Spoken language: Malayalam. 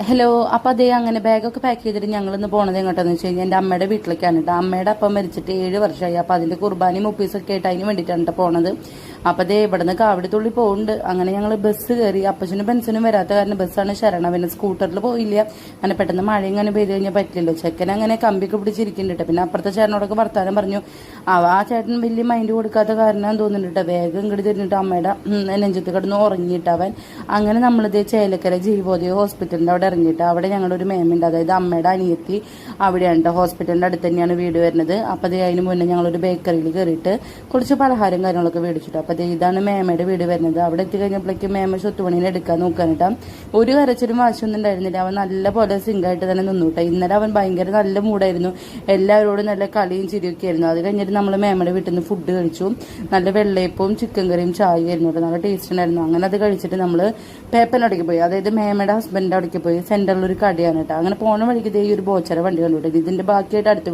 ഹലോ. അപ്പൊ അതേ അങ്ങനെ ബാഗൊക്കെ പാക്ക് ചെയ്തിട്ട് ഞങ്ങളിന്ന് പോണത് എങ്ങോട്ടാന്ന് വെച്ച് കഴിഞ്ഞാൽ എന്റെ അമ്മയുടെ വീട്ടിലേക്കാണ് കേട്ടോ. അമ്മയുടെ അപ്പം മരിച്ചിട്ട് 7 വർഷമായി. അപ്പൊ അതിന്റെ കുർബാനയും മുപ്പീസൊക്കെ ആയിട്ട് അതിന് വേണ്ടിയിട്ടാണ് പോണത്. അപ്പൊ അതേ ഇവിടുന്ന് കാവടിത്തുള്ളി പോകുന്നുണ്ട്. അങ്ങനെ ഞങ്ങൾ ബസ് കയറി. അപ്പച്ചനും പെൻഷനും വരാത്ത കാരണം ബസ്സാണ് ശരണം. പിന്നെ സ്കൂട്ടറിൽ പോയില്ല. അങ്ങനെ പെട്ടെന്ന് മഴ ഇങ്ങനെ പെയ്ത് കഴിഞ്ഞാൽ പറ്റില്ലല്ലോ. ചെക്കൻ അങ്ങനെ കമ്പിക്ക് പിടിച്ചിരിക്കുന്നുണ്ട്. പിന്നെ അപ്പുറത്തെ ചേട്ടനോടൊക്കെ വർത്താനം പറഞ്ഞു. ആ ചേട്ടൻ വലിയ മൈൻഡ് കൊടുക്കാത്ത കാരണം തോന്നുന്നുണ്ട്. വേഗം ഇങ്ങോട്ട് തിരിഞ്ഞിട്ട് അമ്മയുടെ നെഞ്ചത്ത് കിടന്ന് ഉറങ്ങിയിട്ട് അവൻ. അങ്ങനെ നമ്മളിത് ചേലക്കര ജീവോദയ ഹോസ്പിറ്റലിന്റെ അവിടെ ഇറങ്ങിയിട്ട് അവിടെ ഞങ്ങളുടെ ഒരു മേമുണ്ട്, അതായത് അമ്മയുടെ അനിയത്തി അവിടെയാണ്. ഹോസ്പിറ്റലിന്റെ അടുത്ത് തന്നെയാണ് വീട് വരുന്നത്. അപ്പൊ അതിന് മുന്നേ ഞങ്ങളൊരു ബേക്കറിയിൽ കയറിയിട്ട് കുറച്ച് പലഹാരം കാര്യങ്ങളൊക്കെ മേടിച്ചിട്ടു. അപ്പൊ ഇതാണ് മേമയുടെ വീട് വരുന്നത്. അവിടെ എത്തിക്കഴിഞ്ഞപ്പോഴേക്കും മേമ സ്വത്തുപണീനെ എടുക്കാൻ നോക്കാനിട്ടാ. ഒരു കരച്ചിലും വാശിയൊന്നും ഉണ്ടായിരുന്നില്ല. അവൻ നല്ല പോലെ സിംഗായിട്ട് തന്നെ നിന്നുട്ടോ. ഇന്നലെ അവൻ ഭയങ്കര നല്ല മൂടായിരുന്നു. എല്ലാവരോടും നല്ല കളിയും ചിരിയൊക്കെ ആയിരുന്നു. അത് കഴിഞ്ഞിട്ട് നമ്മൾ മേമയുടെ വീട്ടിൽ നിന്ന് ഫുഡ് കഴിച്ചു. നല്ല വെള്ളയപ്പവും ചിക്കൻ കറിയും ചായ ആയിരുന്നു. നല്ല ടേസ്റ്റ് ഉണ്ടായിരുന്നു. അങ്ങനെ അത് കഴിച്ചിട്ട് നമ്മൾ പേപ്പനവിടേക്ക് പോയി, അതായത് മേമയുടെ ഹസ്ബൻഡിന്റെ അവിടേക്ക് പോയി. സെന്ററിൽ ഒരു കടയാണ് കേട്ടോ. അങ്ങനെ പോണ വഴിക്ക് ഈ ഒരു ബോച്ചറ വണ്ടി കണ്ടുവിട്ടത്. ഇതിന്റെ ബാക്കിയായിട്ട് അടുത്ത്